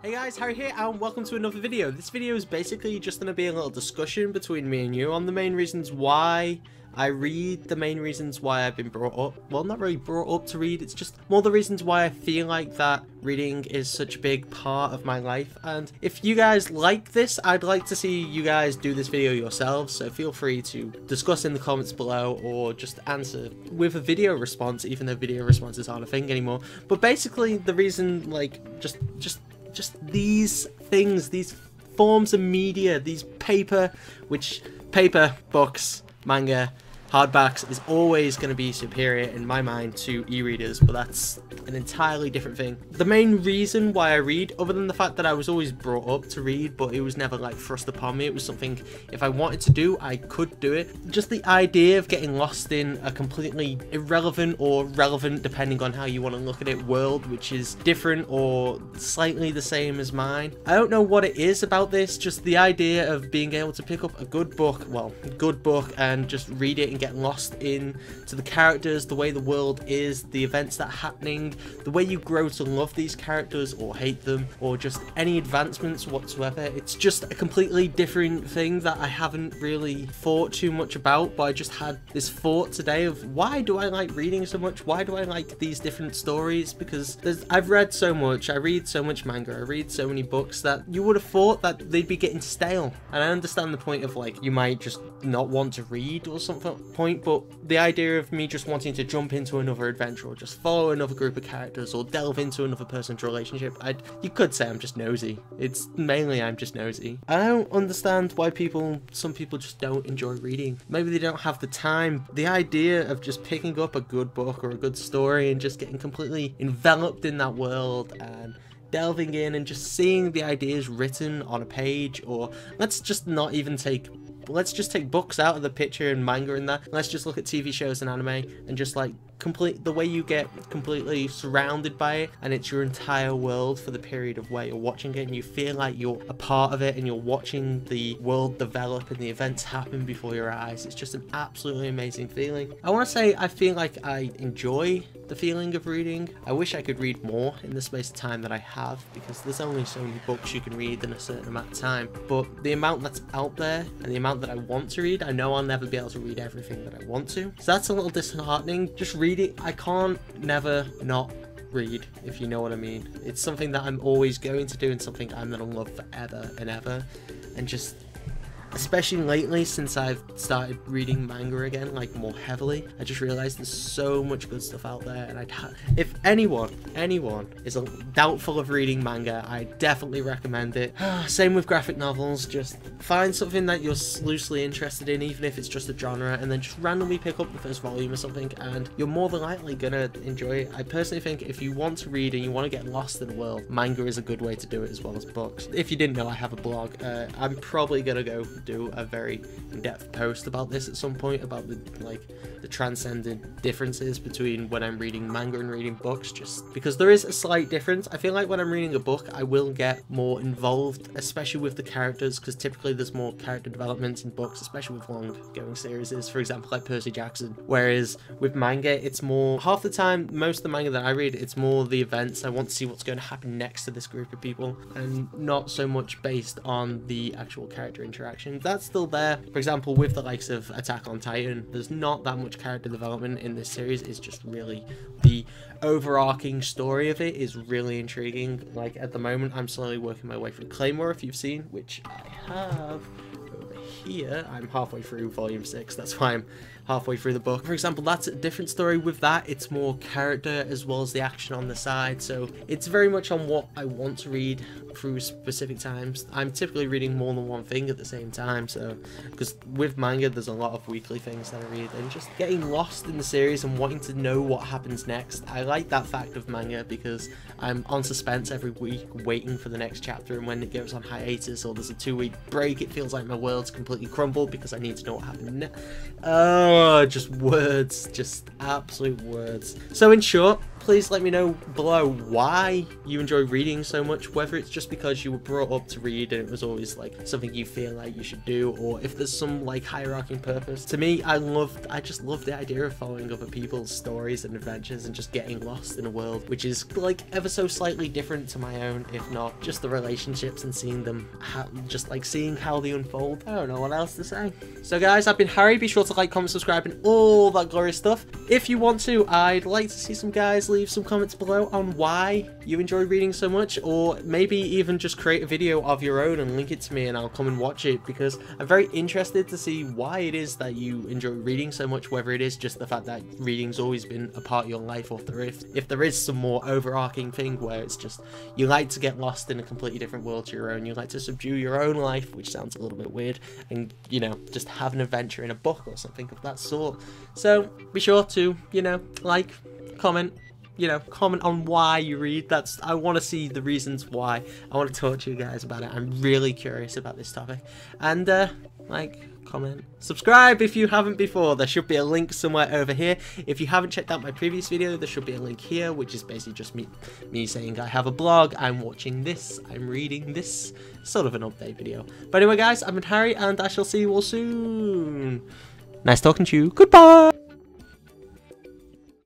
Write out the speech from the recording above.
Hey guys, Harry here and welcome to another video. This video is basically just going to be a little discussion between me and you on the main reasons why I read, the main reasons why I've been brought up, well, not really brought up to read, it's just more the reasons why I feel like that reading is such a big part of my life. And if you guys like this, I'd like to see you guys do this video yourselves, so feel free to discuss in the comments below or just answer with a video response, even though video responses aren't a thing anymore. But basically the reason, like, just these things, these forms of media, these paper, books, manga, hardbacks is always going to be superior in my mind to e-readers, but that's an entirely different thing. The main reason why I read, other than the fact that I was always brought up to read, but it was never like thrust upon me, it was something if I wanted to do, I could do it. Just the idea of getting lost in a completely irrelevant or relevant, depending on how you want to look at it, world which is different or slightly the same as mine. I don't know what it is about this, just the idea of being able to pick up a good book, and just read it and get lost into the characters, the way the world is, the events that are happening, the way you grow to love these characters or hate them, or just any advancements whatsoever. It's just a completely different thing that I haven't really thought too much about, but I just had this thought today of why do I like reading so much? Why do I like these different stories? Because I've read so much, I read so much manga, I read so many books that you would have thought that they'd be getting stale. And I understand the point of, like, you might just not want to read or something point, but the idea of me just wanting to jump into another adventure or just follow another group of characters or delve into another person's relationship, you could say I'm just nosy. It's mainly I'm just nosy. I don't understand why some people just don't enjoy reading. Maybe they don't have the time. The idea of just picking up a good book or a good story and just getting completely enveloped in that world and delving in and just seeing the ideas written on a page, or let's just take books out of the picture and manga and that. Let's just look at TV shows and anime and just like the way you get completely surrounded by it and it's your entire world for the period of where you're watching it and you feel like you're a part of it and you're watching the world develop and the events happen before your eyes. It's just an absolutely amazing feeling. I want to say I feel like I enjoy the feeling of reading. I wish I could read more in the space of time that I have, because there's only so many books you can read in a certain amount of time, but the amount that's out there and the amount that I want to read, I know I'll never be able to read everything that I want to, so that's a little disheartening. Just reading, I can't never not read, if you know what I mean. It's something that I'm always going to do and something I'm gonna love forever and ever, and just especially lately since I've started reading manga again, like more heavily, I just realized there's so much good stuff out there, and if anyone is doubtful of reading manga, I definitely recommend it. Same with graphic novels. Just find something that you're loosely interested in, even if it's just a genre, and then just randomly pick up the first volume or something and you're more than likely gonna enjoy it. I personally think if you want to read and you want to get lost in the world, manga is a good way to do it as well as books. If you didn't know, I have a blog. I'm probably gonna go do a very in-depth post about this at some point, about the transcendent differences between when I'm reading manga and reading books, just because there is a slight difference. I feel like when I'm reading a book I will get more involved, especially with the characters, because typically there's more character development in books, especially with long going series, for example like Percy Jackson, whereas with manga it's more, half the time, most of the manga that I read, it's more the events. I want to see what's going to happen next to this group of people and not so much based on the actual character interaction. That's still there. For example, with the likes of Attack on Titan, there's not that much character development in this series. It's just really the overarching story of it is really intriguing. Like at the moment I'm slowly working my way through Claymore, if you've seen, which I have over here. I'm halfway through volume 6, that's why I'm halfway through the book. For example, that's a different story. With that, it's more character as well as the action on the side, so it's very much on what I want to read through specific times. I'm typically reading more than one thing at the same time, so because with manga there's a lot of weekly things that I read, and just getting lost in the series and wanting to know what happens next. I like that fact of manga because I'm on suspense every week waiting for the next chapter, and when it goes on hiatus or there's a 2-week break, it feels like my world's completely crumbled because I need to know what happened next. Just words, just absolute words. So in short, please let me know below why you enjoy reading so much, whether it's just because you were brought up to read and it was always like something you feel like you should do, or if there's some like hierarchy purpose. To me, I just love the idea of following other people's stories and adventures and just getting lost in a world which is like ever so slightly different to my own, if not just the relationships and seeing them, seeing how they unfold. I don't know what else to say. So guys, I've been Harry. Be sure to like, comment, subscribe, and all that glorious stuff. If you want to, I'd like to see some guys leave some comments below on why you enjoy reading so much, or maybe even just create a video of your own and link it to me and I'll come and watch it, because I'm very interested to see why it is that you enjoy reading so much, whether it is just the fact that reading's always been a part of your life, or if there is some more overarching thing where it's just you like to get lost in a completely different world to your own, you like to subdue your own life, which sounds a little bit weird, and you know, just have an adventure in a book or something of that sort. So be sure to, you know, like, comment, you know, comment on why you read. I want to see the reasons why. I want to talk to you guys about it. I'm really curious about this topic. And like, comment, subscribe if you haven't before. There should be a link somewhere over here. If you haven't checked out my previous video, there should be a link here, which is basically just me saying I have a blog, I'm watching this, I'm reading this, sort of an update video. But anyway guys, I've been Harry and I shall see you all soon. Nice talking to you. Goodbye.